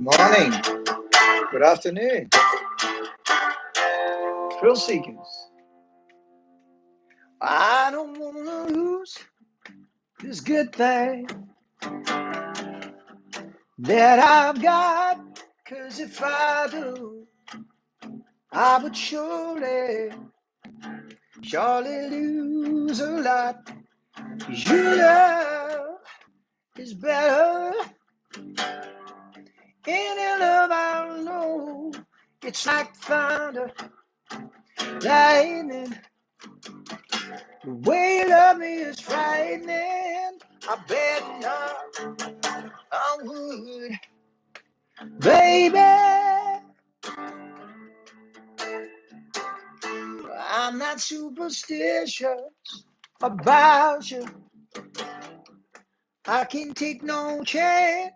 morning, good afternoon, thrill seekers. I don't want to lose this good thing that I've got, 'cause if I do, I would surely lose a lot. Your love is better. Any love I know, it's like thunder, lightning. The way you love me is frightening. I bet not I would, baby. I'm not superstitious about you. I can take no chance.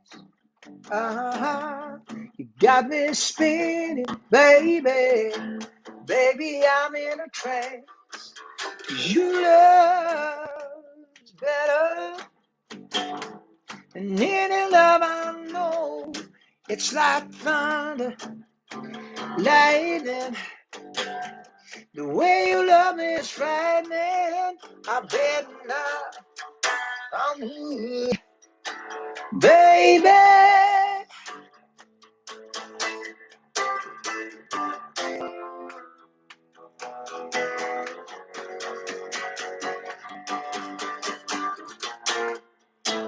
You got me spinning, baby. Baby, I'm in a trance. 'Cause your love's better than any love I know. It's like thunder, lightning. The way you love me is frightening. I bet not I would, baby.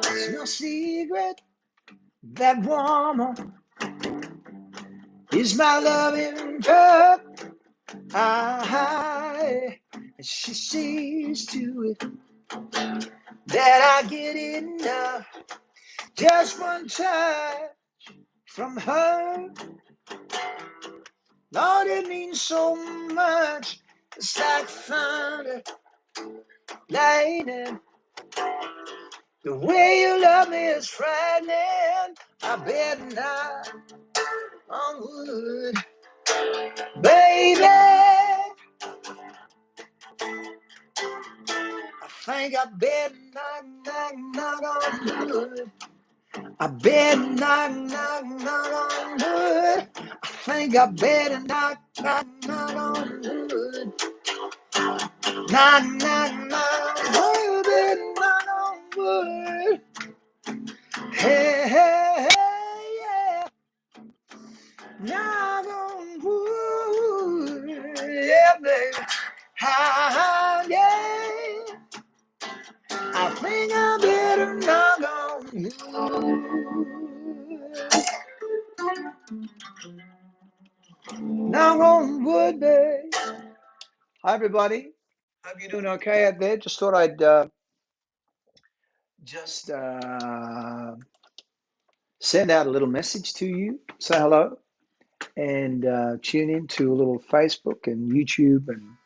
It's no secret that woman is my loving cup. She sees to it that I get enough. Just one touch from her, Lord, it means so much. It's like thunder, lightning. The way you love me is frightening. I bet not I would, baby. I think I bet not on wood. I bet not on wood. I think I better not on wood. Not wood, not on wood. Hey, hey, hey, yeah. Not on wood, yeah, baby. Yeah. I think I better knock on wood. Knock on wood, babe. Hi, everybody. Hope you're doing okay out there. Just thought I'd just send out a little message to you, say hello, and tune in to a little Facebook and YouTube and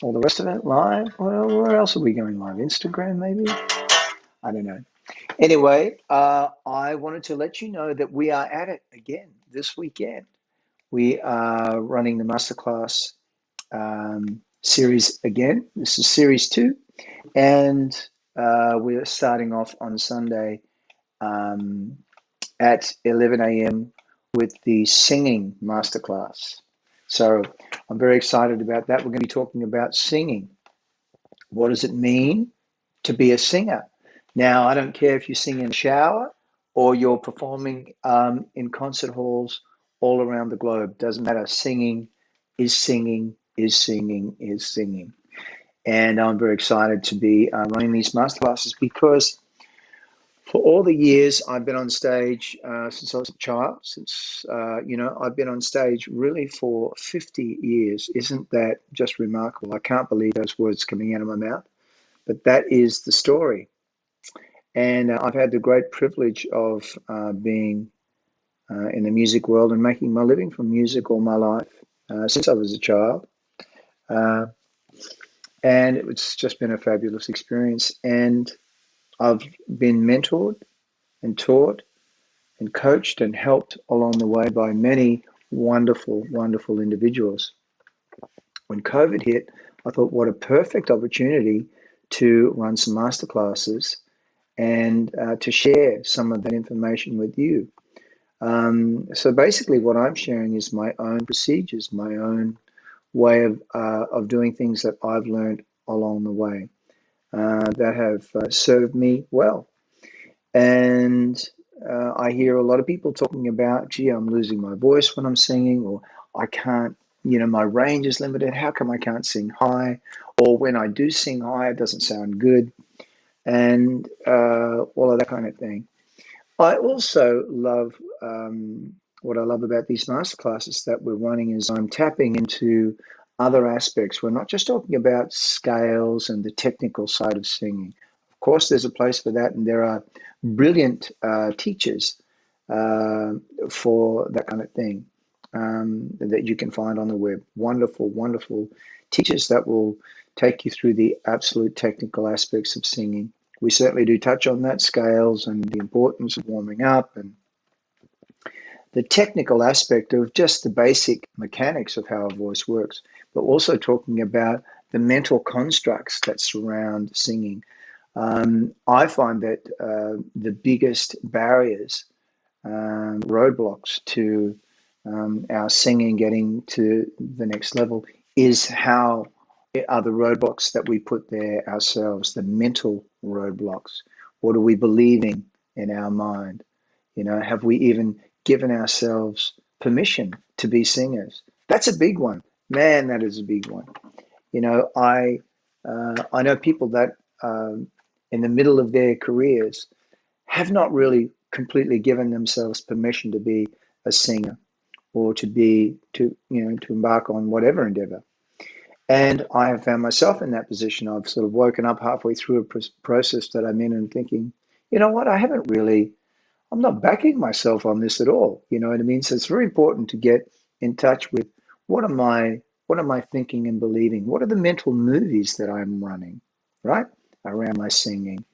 all the rest of it live. Well, where else are we going live? Instagram, maybe? I don't know. Anyway, I wanted to let you know that we are at it again this weekend. We are running the masterclass series again. This is series 2, and we're starting off on Sunday at 11 a.m. with the singing masterclass. So I'm very excited about that. We're going to be talking about singing. What does it mean to be a singer? Now, I don't care if you sing in the shower or you're performing in concert halls all around the globe. Doesn't matter. Singing is singing is singing is singing. And I'm very excited to be running these masterclasses because for all the years I've been on stage since I was a child, I've been on stage really for 50 years. Isn't that just remarkable? I can't believe those words coming out of my mouth, but that is the story. And I've had the great privilege of being in the music world and making my living from music all my life since I was a child. And it's just been a fabulous experience. And I've been mentored and taught and coached and helped along the way by many wonderful, wonderful individuals. When COVID hit, I thought, what a perfect opportunity to run some masterclasses and to share some of that information with you. So basically, what I'm sharing is my own procedures, my own way of doing things that I've learned along the way that have served me well. And I hear a lot of people talking about, gee, I'm losing my voice when I'm singing, or I can't, my range is limited. How come I can't sing high? Or when I do sing high, it doesn't sound good, and all of that kind of thing. I also love what I love about these masterclasses that we're running is I'm tapping into other aspects. We're not just talking about scales and the technical side of singing. Of course, there's a place for that, and there are brilliant teachers uh, for that kind of thing that you can find on the web. Wonderful, wonderful teachers that will take you through the absolute technical aspects of singing. We certainly do touch on that, scales and the importance of warming up and the technical aspect of just the basic mechanics of how a voice works, but also talking about the mental constructs that surround singing. I find that the biggest barriers, roadblocks to our singing getting to the next level is how are the roadblocks that we put there ourselves, the mental roadblocks. What are we believing in our mind? Have we even given ourselves permission to be singers? That's a big one. Man, that is a big one. I know people that in the middle of their careers have not really completely given themselves permission to be a singer or to embark on whatever endeavor. And I have found myself in that position. I've sort of woken up halfway through a process that I'm in and thinking, you know what, I'm not backing myself on this at all. You know what I mean? So it's very important to get in touch with what am I thinking and believing? What are the mental movies that I'm running, right? Around my singing.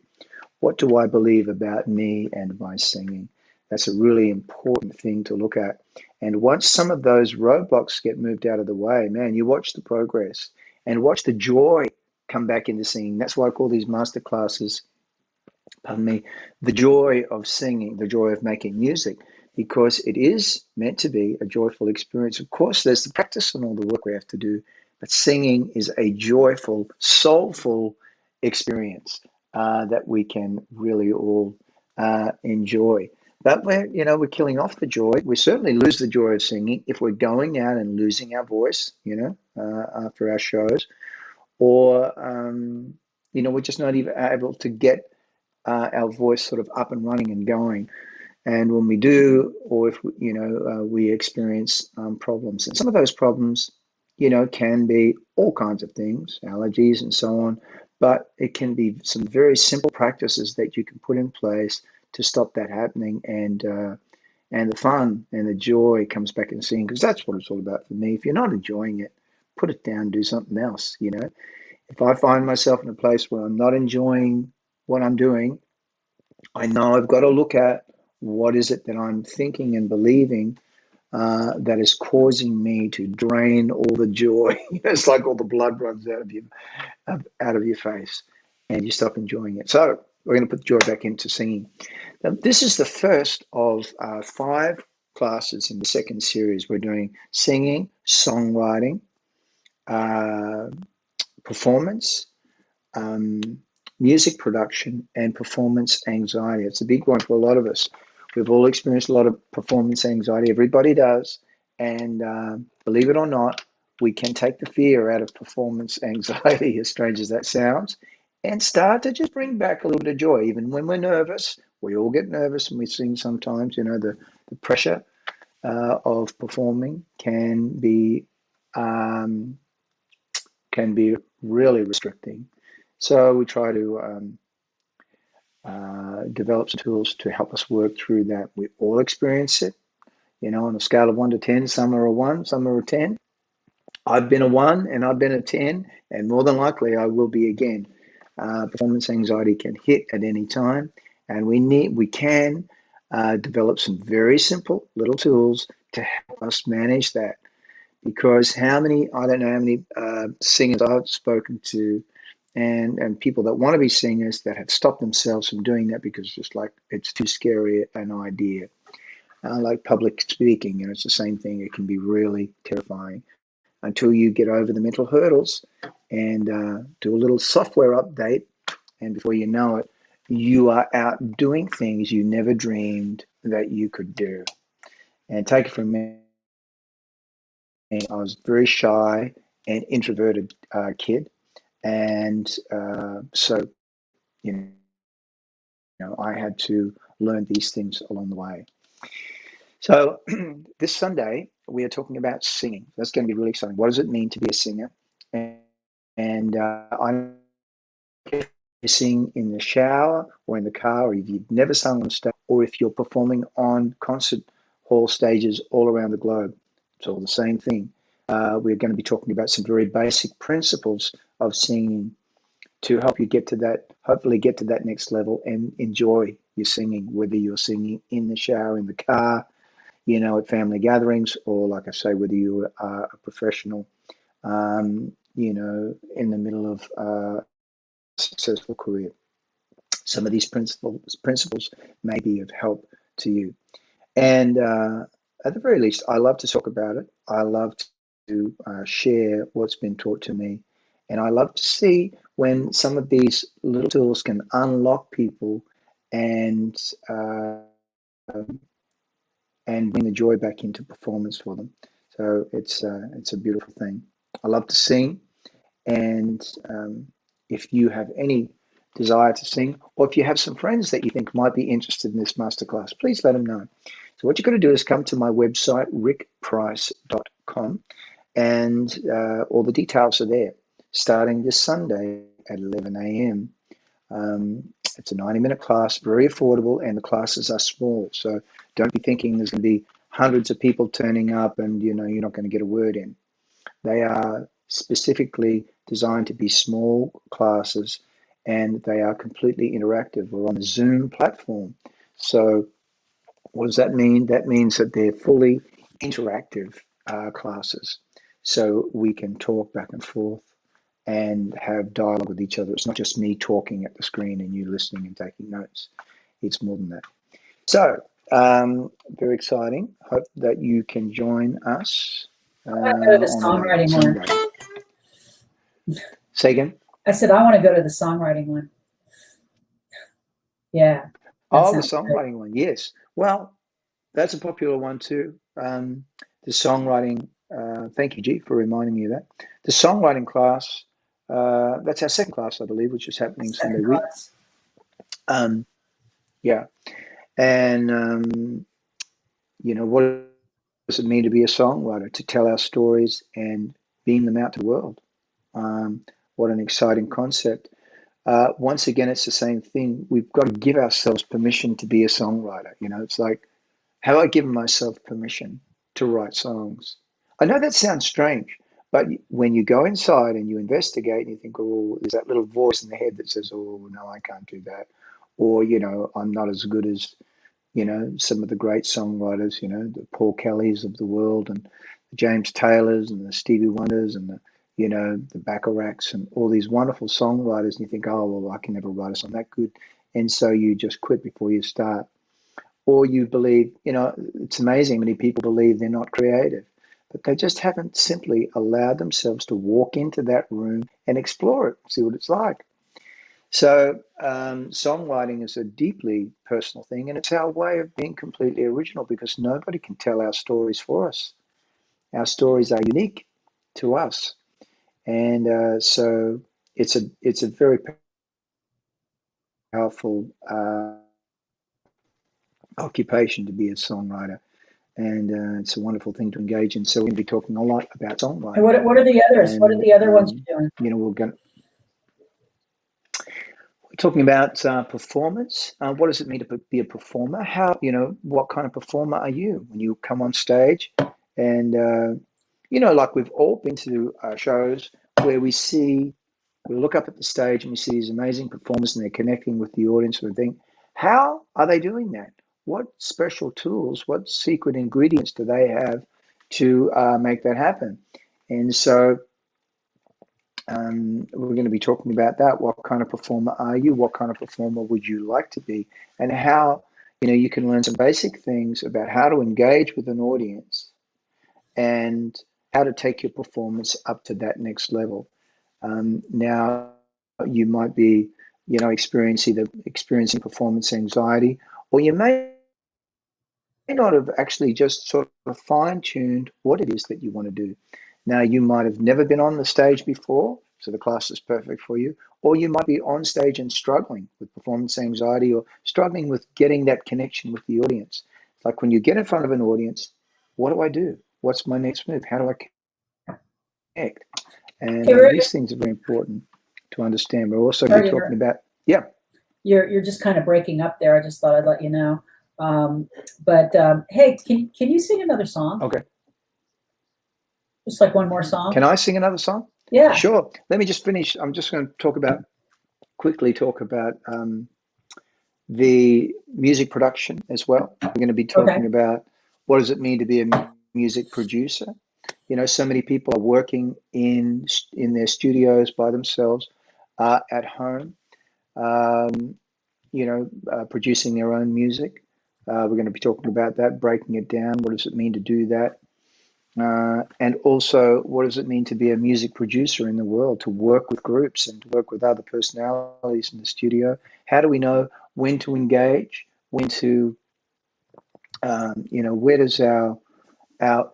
What do I believe about me and my singing? That's a really important thing to look at. And once some of those roadblocks get moved out of the way, man, you watch the progress and watch the joy come back into singing. That's why I call these master classes, pardon me, the joy of singing, the joy of making music, because it is meant to be a joyful experience. Of course, there's the practice and all the work we have to do, but singing is a joyful, soulful experience that we can really all enjoy. But we're killing off the joy. We certainly lose the joy of singing if we're going out and losing our voice, after our shows, or we're just not even able to get our voice sort of up and running and going. And when we do, or if we experience problems, and some of those problems, can be all kinds of things, allergies and so on. But it can be some very simple practices that you can put in place to stop that happening, and the fun and the joy comes back in singing, because that's what it's all about for me. If you're not enjoying it, put it down, do something else. If I find myself in a place where I'm not enjoying what I'm doing, I know I've got to look at what is it that I'm thinking and believing that is causing me to drain all the joy. It's like all the blood runs out of your face, and you stop enjoying it. So we're going to put the joy back into singing. Now, this is the first of 5 classes in the second series. We're doing singing, songwriting, uh, performance, um, music production, and performance anxiety. It's a big one for a lot of us. We've all experienced a lot of performance anxiety. Everybody does. And believe it or not, we can take the fear out of performance anxiety, as strange as that sounds, and start to just bring back a little bit of joy. Even when we're nervous, we all get nervous and we sing sometimes. The pressure of performing um, can be really restricting. So we try to develop some tools to help us work through that. We all experience it, on a scale of 1 to 10. Some are a 1, some are a 10. I've been a 1 and I've been a 10, and more than likely I will be again. Performance anxiety can hit at any time, and we can develop some very simple little tools to help us manage that. Because I don't know how many singers I've spoken to, and people that want to be singers that have stopped themselves from doing that because just like it's too scary an idea. like public speaking. It's the same thing. It can be really terrifying until you get over the mental hurdles and do a little software update. And before you know it, you are out doing things you never dreamed that you could do. And take it from me, I was a very shy and introverted kid. And so, you I had to learn these things along the way. So this Sunday, we are talking about singing. That's going to be really exciting. What does it mean to be a singer? And I don't care if you sing in the shower or in the car, or if you've never sung on stage, or if you're performing on concert hall stages all around the globe. It's all the same thing. We're going to be talking about some very basic principles of singing to help you get to that, hopefully get to that next level and enjoy your singing, whether you're singing in the shower, in the car, at family gatherings, or like I say, whether you are a professional, in the middle of a successful career. Some of these principles may be of help to you. And at the very least, I love to talk about it. I love to share what's been taught to me. And I love to see when some of these little tools can unlock people and uh, and bring the joy back into performance for them. So it's a beautiful thing. I love to sing, and if you have any desire to sing, or if you have some friends that you think might be interested in this masterclass, please let them know. So what you've got to do is come to my website, rickprice.com, and all the details are there. Starting this Sunday at 11 a.m. It's a 90-minute class, very affordable, and the classes are small. So don't be thinking there's going to be hundreds of people turning up and you're not going to get a word in. They are specifically designed to be small classes, and they are completely interactive. We're on the Zoom platform. So what does that mean? That means that they're fully interactive classes. So we can talk back and forth and have dialogue with each other. It's not just me talking at the screen and you listening and taking notes. It's more than that. So, very exciting. Hope that you can join us I want to go to the on songwriting one. Sunday. Say again? I said, I want to go to the songwriting one. Yeah. Oh, the songwriting one. Yes. Well, that's a popular one too. The songwriting, thank you, G, for reminding me of that. The songwriting class, that's our second class, I believe, which is happening Sunday week. Yeah. And, what does it mean to be a songwriter? To tell our stories and beam them out to the world. What an exciting concept. Once again, it's the same thing. We've got to give ourselves permission to be a songwriter. It's like, have I given myself permission to write songs? I know that sounds strange, but when you go inside and you investigate and you think, oh, there's that little voice in the head that says, oh, no, I can't do that. Or, I'm not as good as, some of the great songwriters, the Paul Kellys of the world and the James Taylors and the Stevie Wonders and the Bacharachs and all these wonderful songwriters. And you think, oh, well, I can never write a song that good. And so you just quit before you start. Or you believe, it's amazing many people believe they're not creative, but they just haven't simply allowed themselves to walk into that room and explore it, see what it's like. So, songwriting is a deeply personal thing, and it's our way of being completely original because nobody can tell our stories for us. Our stories are unique to us, and so it's a very powerful occupation to be a songwriter. And it's a wonderful thing to engage in. So we're going to be talking a lot about songwriting. And what are the others? What are the other ones you're doing? We're talking about performance. What does it mean to be a performer? How, what kind of performer are you when you come on stage? And, like we've all been to shows where we look up at the stage and we see these amazing performers and they're connecting with the audience and we think, how are they doing that? What special tools, what secret ingredients do they have to make that happen? And so we're going to be talking about that. What kind of performer are you? What kind of performer would you like to be? And how you can learn some basic things about how to engage with an audience and how to take your performance up to that next level. Now, you might be, experiencing performance anxiety, or you may not have actually just sort of fine-tuned what it is that you want to do. Now, you might have never been on the stage before, so the class is perfect for you, or you might be on stage and struggling with performance anxiety or struggling with getting that connection with the audience. Like when you get in front of an audience, what do I do? What's my next move? How do I connect? And Hey, Rudy, these things are very important to understand. We're also sorry be to talking interrupt. about, yeah, You're just kind of breaking up there. I just thought I'd let you know. Hey, can you sing another song? okay. Just like one more song? Can I sing another song? Yeah. Sure. Let me just finish. I'm just going to quickly talk about the music production as well. We're going to be Okay. talking about what does it mean to be a music producer. So many people are working in their studios by themselves, at home, um, producing their own music. We're going to be talking about that, breaking it down. What does it mean to do that? And also, what does it mean to be a music producer in the world, to work with groups and to work with other personalities in the studio? How do we know when to engage, when to, where does our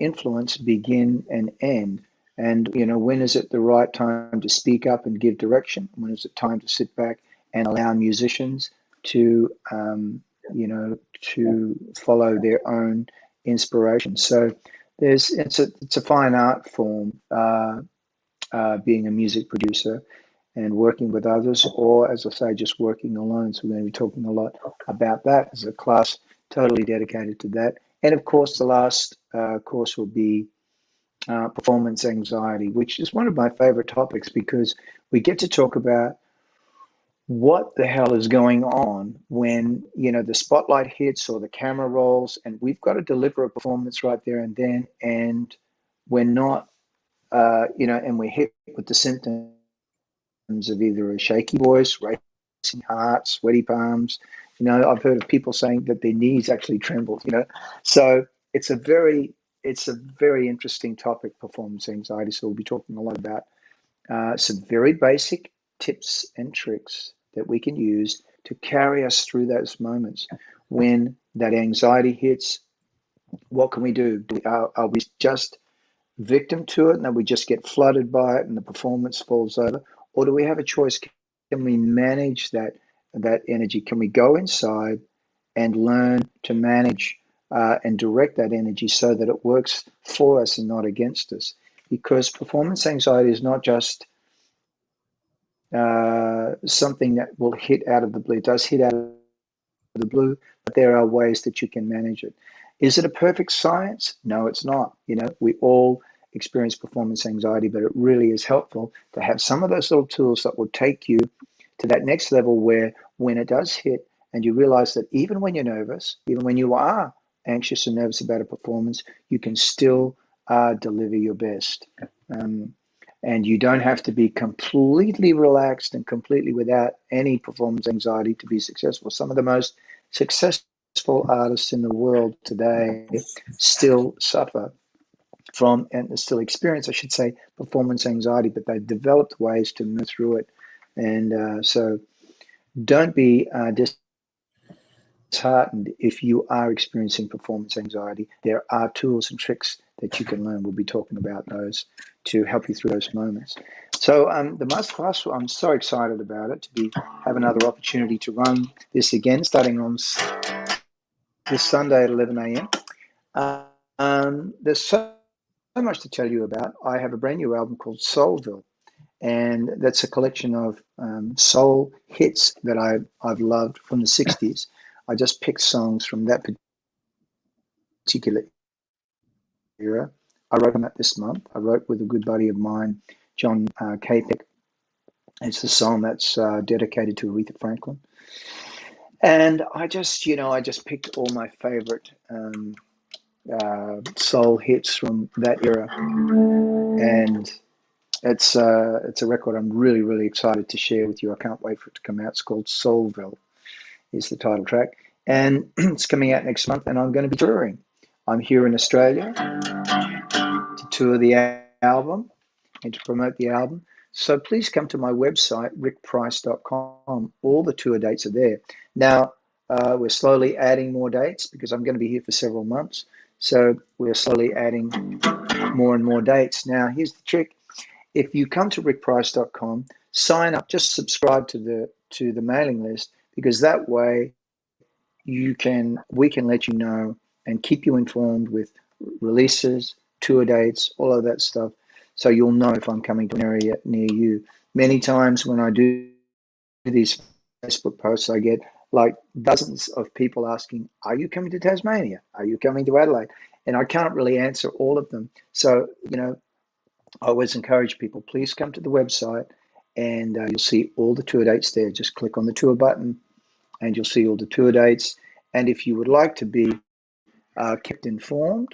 influence begin and end? And, when is it the right time to speak up and give direction? When is it time to sit back and allow musicians to, to follow their own inspiration? So it's a fine art form, being a music producer and working with others, or as I say, just working alone. So we're going to be talking a lot about that as a class totally dedicated to that. And of course, the last course will be performance anxiety, which is one of my favorite topics because we get to talk about what the hell is going on when the spotlight hits or the camera rolls, and we've got to deliver a performance right there and then, and we're not, and we're hit with the symptoms of either a shaky voice, racing heart, sweaty palms. I've heard of people saying that their knees actually trembled. So it's a very interesting topic, performance anxiety. So we'll be talking a lot about some very basic tips and tricks that we can use to carry us through those moments when that anxiety hits. What can we do? Are we just victim to it and then we just get flooded by it and the performance falls over? Or do we have a choice? Can we manage that energy? Can we go inside and learn to manage and direct that energy so that it works for us and not against us? Because performance anxiety is not just something that will hit out of the blue. It does hit out of the blue, but there are ways that you can manage it. Is it a perfect science? No, it's not. We all experience performance anxiety, but it really is helpful to have some of those little tools that will take you to that next level where when it does hit and you realize that even when you're nervous, even when you are anxious and nervous about a performance, you can still deliver your best. And you don't have to be completely relaxed and completely without any performance anxiety to be successful. Some of the most successful artists in the world today still suffer from, and still experience, I should say, performance anxiety, but they've developed ways to move through it. And so don't be disheartened if you are experiencing performance anxiety. There are tools and tricks that you can learn. We'll be talking about those to help you through those moments. So the masterclass, I'm so excited about it to have another opportunity to run this again, starting on this Sunday at 11 a.m. There's so much to tell you about. I have a brand new album called Soulville, and that's a collection of soul hits that I've loved from the 60s. I just picked songs from that particular era. I wrote them this month. I wrote with a good buddy of mine, John Capek. It's the song that's dedicated to Aretha Franklin. And I just picked all my favorite soul hits from that era. And it's a record I'm really, really excited to share with you. I can't wait for it to come out. It's called Soulville, is the title track. and it's coming out next month, and I'm going to be touring. I'm here in Australia to tour the album and to promote the album. So please come to my website, rickprice.com. All the tour dates are there. Now, we're slowly adding more dates because I'm going to be here for several months. So we're slowly adding more and more dates. Now, here's the trick. If you come to rickprice.com, sign up, just subscribe to the mailing list, because that way we can let you know and keep you informed with releases, tour dates, all of that stuff. So you'll know if I'm coming to an area near you. Many times when I do these Facebook posts, I get like dozens of people asking, are you coming to Tasmania? Are you coming to Adelaide? And I can't really answer all of them. So, I always encourage people, please come to the website, and you'll see all the tour dates there. Just click on the tour button and you'll see all the tour dates. And if you would like to be kept informed,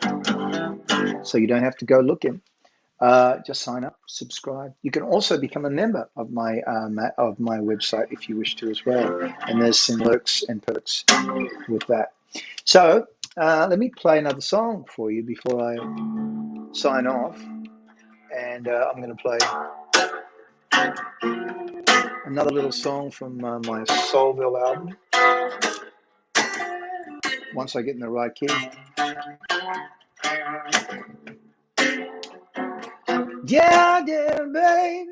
so you don't have to go looking, just sign up, subscribe. You can also become a member of my website if you wish to as well. And there's some perks with that. So let me play another song for you before I sign off. And I'm going to play another little song from my Soulville album, once I get in the right key. Yeah, baby.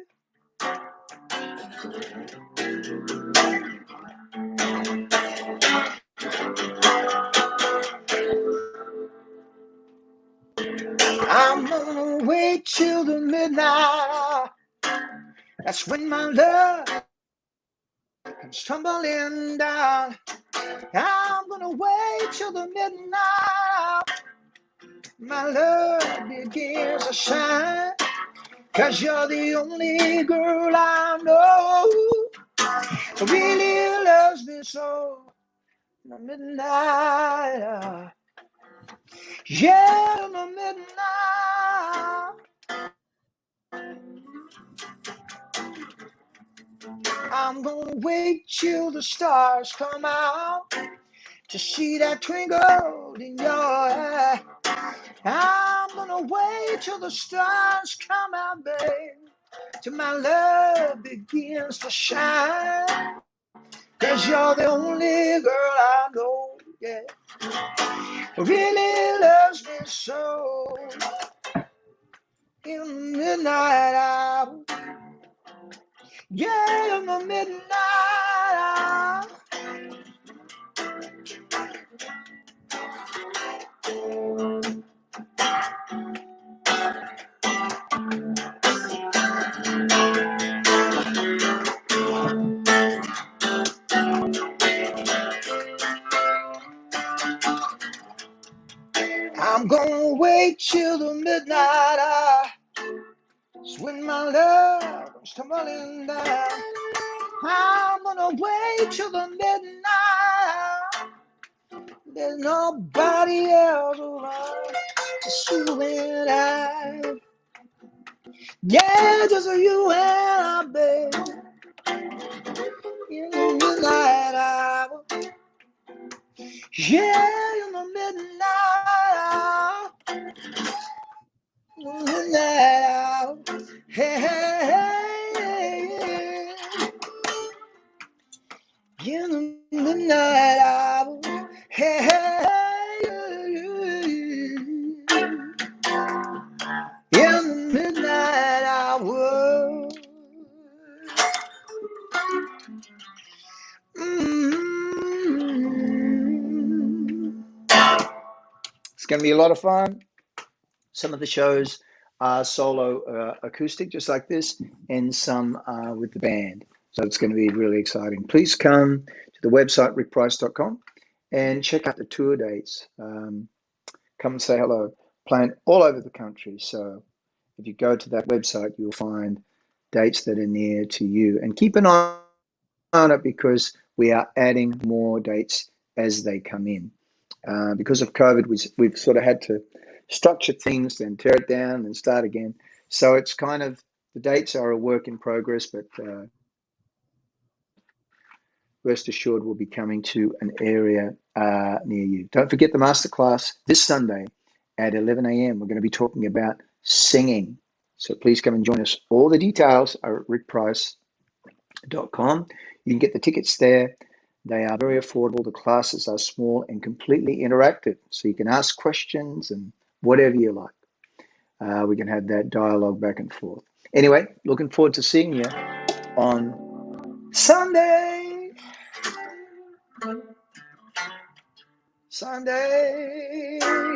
I'm gonna wait till the midnight. That's when my love comes tumbling down. I'm gonna wait till the midnight. My love begins to shine. 'Cause you're the only girl I know who really loves me so. In the midnight, yeah, in the midnight, I'm gonna wait till the stars come out to see that twinkle in your eye. I'm gonna wait till the stars come out, babe, till my love begins to shine. 'Cause you're the only girl I know, yeah, who really loves me so. In the midnight hour, yeah, in the midnight hour, I'm gonna wait till the midnight hour. It's when my love comes tumbling down. I'm gonna wait till the midnight. There's nobody else around, just you and I. Yeah, just you and I, baby. In the midnight hour. Yeah, in the midnight hour. In the midnight hour. Hey, hey, hey, hey. In the midnight hour. Hey, hey, hey. In the midnight hour. It's going to be a lot of fun. Some of the shows are solo acoustic, just like this, and some are with the band. So it's going to be really exciting. Please come to the website, rickprice.com, and check out the tour dates. Come and say hello. Playing all over the country. So if you go to that website, you'll find dates that are near to you. And keep an eye on it, because we are adding more dates as they come in. Because of COVID, we've sort of had to structure things, then tear it down, and start again. So it's kind of, the dates are a work in progress, but rest assured we'll be coming to an area near you. Don't forget the masterclass this Sunday at 11 a.m. We're going to be talking about singing. So please come and join us. All the details are at rickprice.com. You can get the tickets there. They are very affordable. The classes are small and completely interactive. So you can ask questions and whatever you like. We can have that dialogue back and forth. Anyway, looking forward to seeing you on Sunday.